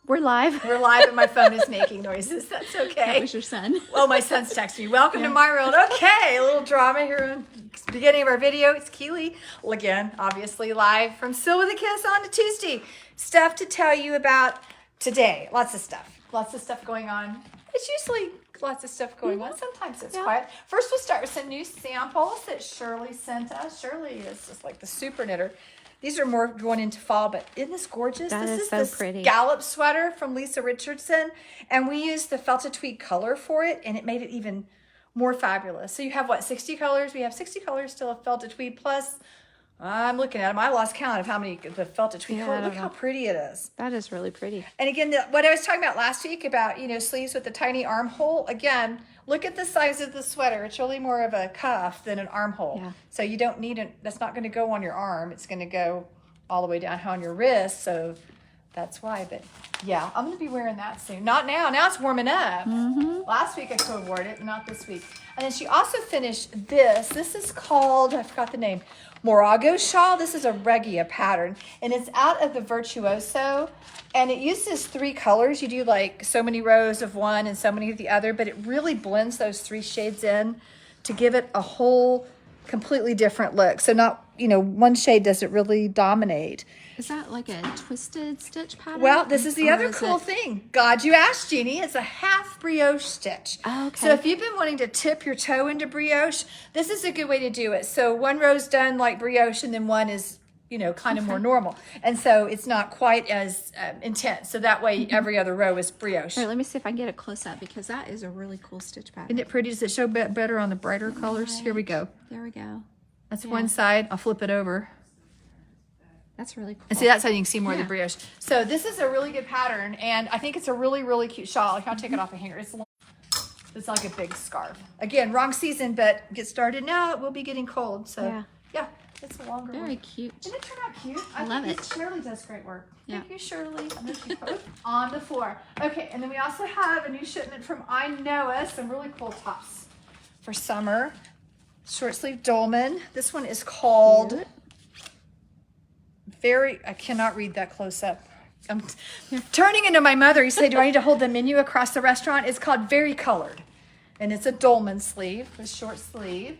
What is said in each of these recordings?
We're live. We're live and my phone is making noises. That's okay. That was your son. Oh, my son's texting me. Welcome to my world. Okay, a little drama here in the beginning of our video. It's Keely. Well, again, obviously live from Still With a Kiss on to Tuesday. Stuff to tell you about today. Lots of stuff. Lots of stuff going on. It's usually lots of stuff going on. Sometimes it's quiet. First, we'll start with some new samples that Shirley sent us. Shirley is just like the super knitter. These are more going into fall, but isn't this gorgeous? This is so pretty. Scallop sweater from Lisa Richardson, and we used the felted tweed color for it, and it made it even more fabulous. So you have, what, 60 colors? We have 60 colors still of felted tweed, plus I'm looking at them. I lost count of how many the felted tweed color. Look how pretty it is. That is really pretty. And again, what I was talking about last week about, sleeves with the tiny armhole, again, look at the size of the sweater. It's really more of a cuff than an armhole. Yeah. So you don't need that's not going to go on your arm. It's going to go all the way down on your wrist. So that's why. But yeah, I'm going to be wearing that soon. Not now. Now it's warming up. Last week I could have worn it, but not this week. And then she also finished this. This is called, I forgot the name, Morago shawl. This is a Regia pattern, and it's out of the Virtuoso, and it uses 3 colors. You do like so many rows of one and so many of the other, but it really blends those 3 shades in to give it a whole completely different look. So not, one shade doesn't really dominate. Is that like a twisted stitch pattern? Well, this is the other cool thing. God, you asked, Jeannie. It's a half brioche stitch. Oh, okay. So if you've been wanting to tip your toe into brioche, this is a good way to do it. So one row's done like brioche, and then one is, kind of more normal. And so it's not quite as intense. So that way every other row is brioche. All right, let me see if I can get a close up, because that is a really cool stitch pattern. Isn't it pretty? Does it show better on the brighter colors? Here we go. There we go. That's one side. I'll flip it over. That's really cool. And see, that's how you can see more of the brioche. So this is a really good pattern, and I think it's a really, really cute shawl. I'll take it off a hanger. It's long. It's like a big scarf. Again, wrong season, but get started now. It will be getting cold. So yeah, it's a longer one. Very cute. Didn't it turn out cute? I love it. Shirley does great work. Thank you, Shirley. I'm going to keep on the floor. Okay, and then we also have a new shipment from iNoah. Some really cool tops for summer. Short sleeve dolman. This one is called... I cannot read that close up. I'm turning into my mother. You say, do I need to hold the menu across the restaurant? It's called Very Colored. And it's a dolman sleeve, a short sleeve.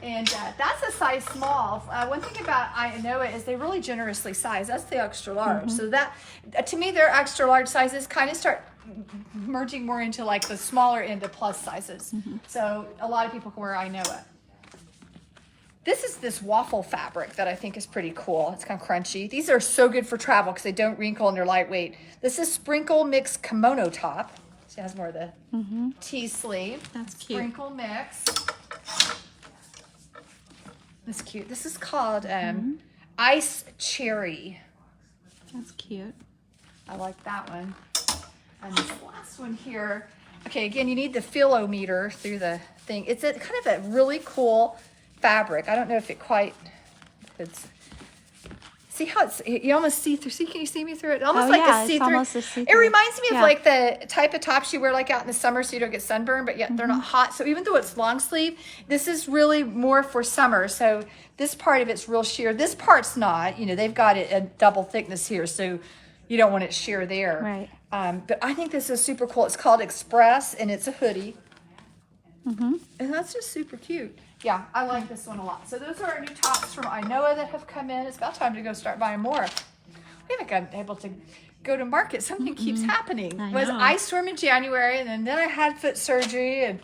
And that's a size small. One thing about iNoah is they really generously size. That's the extra large. So that, to me, their extra large sizes kind of start merging more into like the smaller end of plus sizes. So a lot of people can wear iNoah. This is this waffle fabric that I think is pretty cool. It's kind of crunchy. These are so good for travel because they don't wrinkle and they're lightweight. This is Sprinkle Mix Kimono Top. She has more of the T sleeve. That's cute. Sprinkle Mix. That's cute. This is called Ice Cherry. That's cute. I like that one. And this last one here. Okay, again, you need the filometer through the thing. It's a kind of a really cool fabric. I don't know if it quite fits. See how it's, you almost see through. See, can you see me through it? Almost like a see-through. It reminds me of like the type of tops you wear like out in the summer so you don't get sunburned, but yet they're not hot. So even though it's long sleeve, this is really more for summer. So this part of it's real sheer. This part's not. They've got it a double thickness here, so you don't want it sheer there. Right. But I think this is super cool. It's called Express, and it's a hoodie. And that's just super cute. Yeah, I like this one a lot. So those are our new tops from iNoah that have come in. It's about time to go start buying more. We haven't been able to go to market. Something keeps happening. It was ice storm in January, and then I had foot surgery, and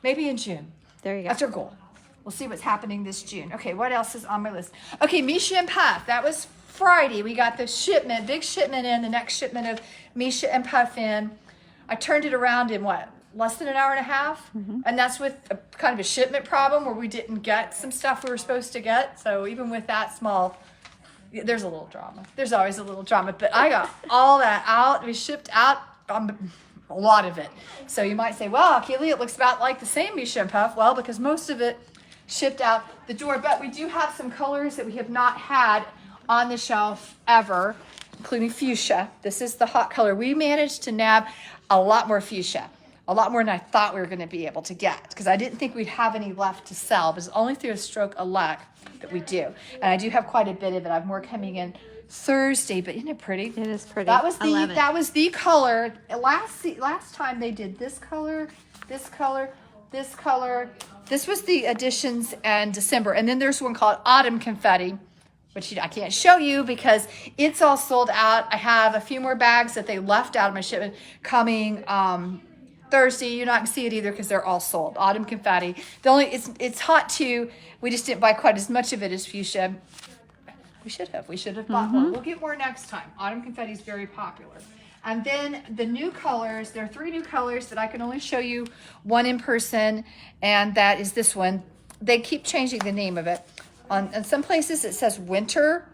maybe in June. There you go. That's our goal. We'll see what's happening this June. Okay, what else is on my list? Okay, Misha and Puff. That was Friday. We got the shipment, big shipment in, the next shipment of Misha and Puff in. I turned it around in what? Less than an hour and a half, and that's with a kind of a shipment problem where we didn't get some stuff we were supposed to get. So even with that small, there's a little drama. There's always a little drama, but I got all that out. We shipped out a lot of it. So you might say, well, Keely, it looks about like the same Misha and Puff. Well, because most of it shipped out the door, but we do have some colors that we have not had on the shelf ever, including fuchsia. This is the hot color. We managed to nab a lot more fuchsia. A lot more than I thought we were going to be able to get, because I didn't think we'd have any left to sell, but it's only through a stroke of luck that we do. And I do have quite a bit of it. I have more coming in Thursday, but isn't it pretty? It is pretty. That was I love it. the color. Last time they did this color, this color, this color. This was the additions in December, and then there's one called Autumn Confetti, which I can't show you because it's all sold out. I have a few more bags that they left out of my shipment coming Thursday. You're not gonna see it either because they're all sold. Autumn Confetti. It's hot too. We just didn't buy quite as much of it as fuchsia. We should have bought more. We'll get more next time. Autumn Confetti is very popular. And then the new colors, there are 3 new colors that I can only show you one in person, and that is this one. They keep changing the name of it. In some places it says Winter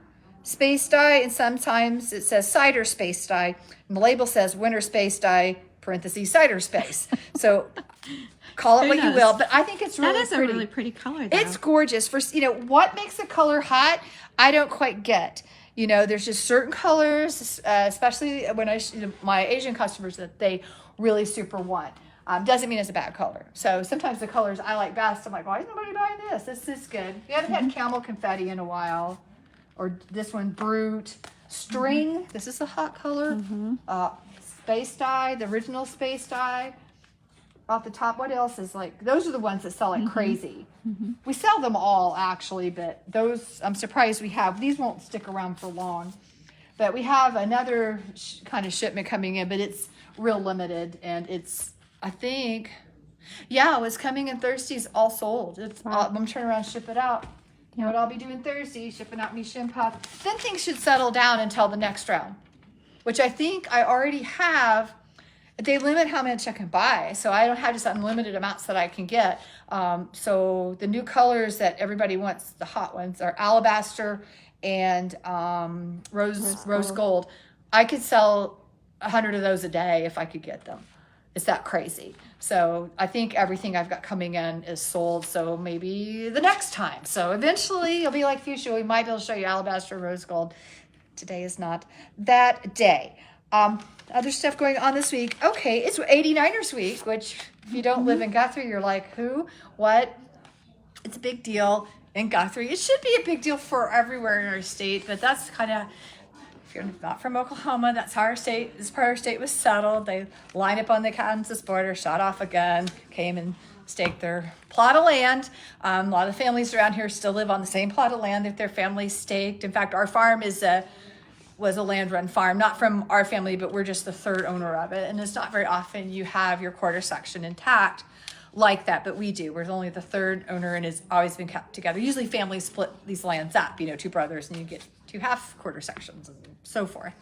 Space Dye, and sometimes it says Cider Space Dye. And the label says Winter Space Dye, parentheses, Cider Space. So call it Who what you knows? will, but I think it's really That is pretty. a really pretty color, though. It's gorgeous. What makes a color hot, I don't quite get. There's just certain colors, especially when my Asian customers, that they really super want. Doesn't mean it's a bad color. So sometimes the colors I like best, I'm like, why is nobody buying this? This is good. We haven't had camel confetti in a while. Or this one, Brute. String, this is a hot color. Space Dye, the original Space Dye. Off the top, what else is those are the ones that sell like crazy. We sell them all actually, but those I'm surprised we have. These won't stick around for long, but we have another kind of shipment coming in, but it's real limited, and it's, I think, yeah, it was coming in Thursday's all sold. I'm turning around and ship it out. You know what I'll be doing Thursday, shipping out Misha and Puff. Then things should settle down until the next round, which I think I already have. They limit how much I can buy, so I don't have just unlimited amounts that I can get. So the new colors that everybody wants, the hot ones, are Alabaster and rose gold. I could sell 100 of those a day if I could get them. It's that crazy. So I think everything I've got coming in is sold, so maybe the next time. So eventually it'll be like fuchsia. We might be able to show you Alabaster, rose gold. Today is not that day. Other stuff going on this week. Okay, it's 89ers week, which if you don't live in Guthrie, you're like, who? What? It's a big deal in Guthrie. It should be a big deal for everywhere in our state, but that's kind of, if you're not from Oklahoma, that's how this part of our state was settled. They lined up on the Kansas border, shot off a gun, came and staked their plot of land. A lot of families around here still live on the same plot of land that their families staked. In fact, our farm was a land-run farm, not from our family, but we're just the third owner of it. And it's not very often you have your quarter section intact like that, but we do. We're only the third owner, and it's always been kept together. Usually families split these lands up, 2 brothers, and you get 2 half quarter sections and so forth.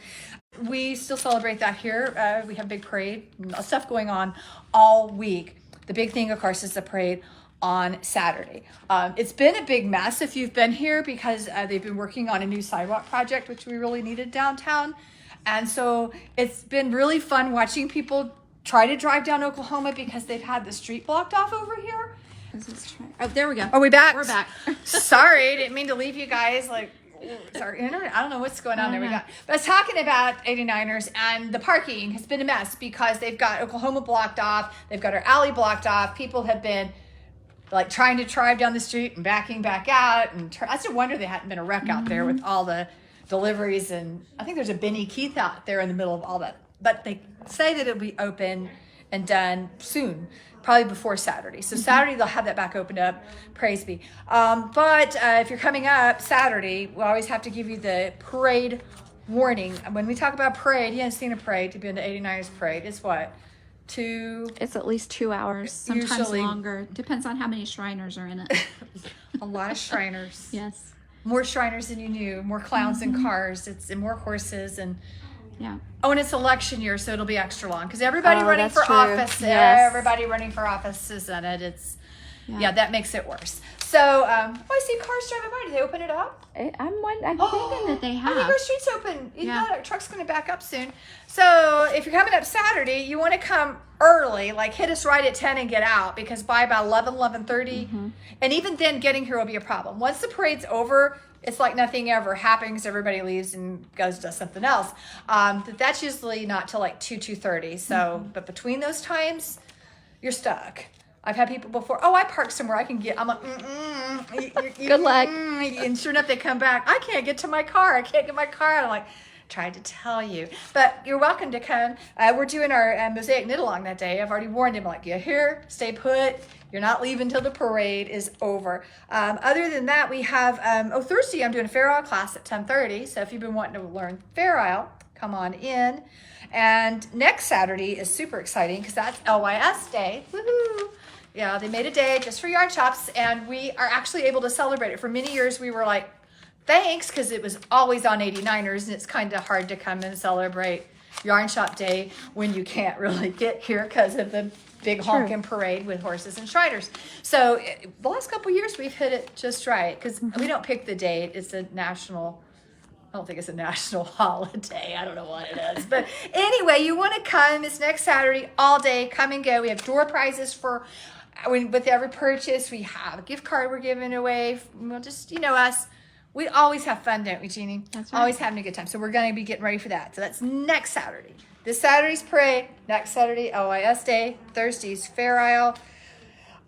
We still celebrate that here. We have a big parade, stuff going on all week. The big thing, of course, is the parade on Saturday. It's been a big mess if you've been here because they've been working on a new sidewalk project, which we really needed downtown. And so it's been really fun watching people try to drive down Oklahoma because they've had the street blocked off over here. Oh, there we go. Are we back? We're back. Sorry, didn't mean to leave you guys it's our internet. I don't know what's going on. There we go. But I was talking about 89ers, and the parking has been a mess because they've got Oklahoma blocked off. They've got our alley blocked off. People have been trying to drive down the street and backing back out. And I still wonder there hadn't been a wreck out there with all the deliveries. And I think there's a Benny Keith out there in the middle of all that. But they say that it'll be open and done soon, probably before Saturday. So Saturday they'll have that back opened up. Praise be. But if you're coming up Saturday, we always have to give you the parade warning. When we talk about parade, you haven't seen a parade. To be in the 89ers parade, it's what? It's at least 2 hours, sometimes Usually longer. Depends on how many Shriners are in it. a lot of Shriners. Yes. More Shriners than you knew. More clowns and cars. And more horses and. Yeah. Oh, and it's election year, so it'll be extra long because everybody running for true. office. Yes. Everybody running for office is in it. Yeah, that makes it worse. So, I see cars driving by. Did they open it up? I'm thinking that they I have. think our street's open. Yeah. Our truck's going to back up soon. So if you're coming up Saturday, you want to come early, hit us right at 10 and get out because by about 11:30, and even then getting here will be a problem. Once the parade's over, it's like nothing ever happens. Everybody leaves and goes to something else. That's usually not till 2:30. So, but between those times, you're stuck. I've had people before, oh, I parked somewhere I can get. I'm like, Good luck. And sure enough, they come back. I can't get to my car. I can't get my car out. I'm like, tried to tell you. But you're welcome to come. We're doing our mosaic knit along that day. I've already warned him, like, you're here, stay put. You're not leaving till the parade is over. Other than that, we have, Thursday I'm doing a Fair Isle class at 10:30. So if you've been wanting to learn Fair Isle, come on in. And next Saturday is super exciting because that's LYS Day. Woohoo! Yeah, they made a day just for yarn shops, and we are actually able to celebrate it. For many years, we were like, thanks, because it was always on 89ers, and it's kind of hard to come and celebrate Yarn Shop Day when you can't really get here because of the big honkin' parade with horses and Shriners. So the last couple years, we've hit it just right because we don't pick the date. It's a national, I don't think it's a national holiday. I don't know what it is. But anyway, you want to come. It's next Saturday all day. Come and go. We have door prizes for with every purchase. We have a gift card we're giving away. We'll just, us. We always have fun, don't we, Jeannie? That's right. Always having a good time. So we're going to be getting ready for that. So that's next Saturday. This Saturday's parade. Next Saturday, LYS Day. Thursday's Fair Isle.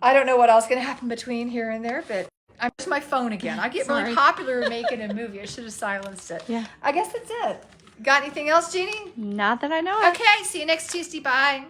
I don't know what else is going to happen between here and there, but I'm just my phone again. I get really popular making a movie. I should have silenced it. Yeah. I guess that's it. Got anything else, Jeannie? Not that I know of. Okay, see you next Tuesday. Bye.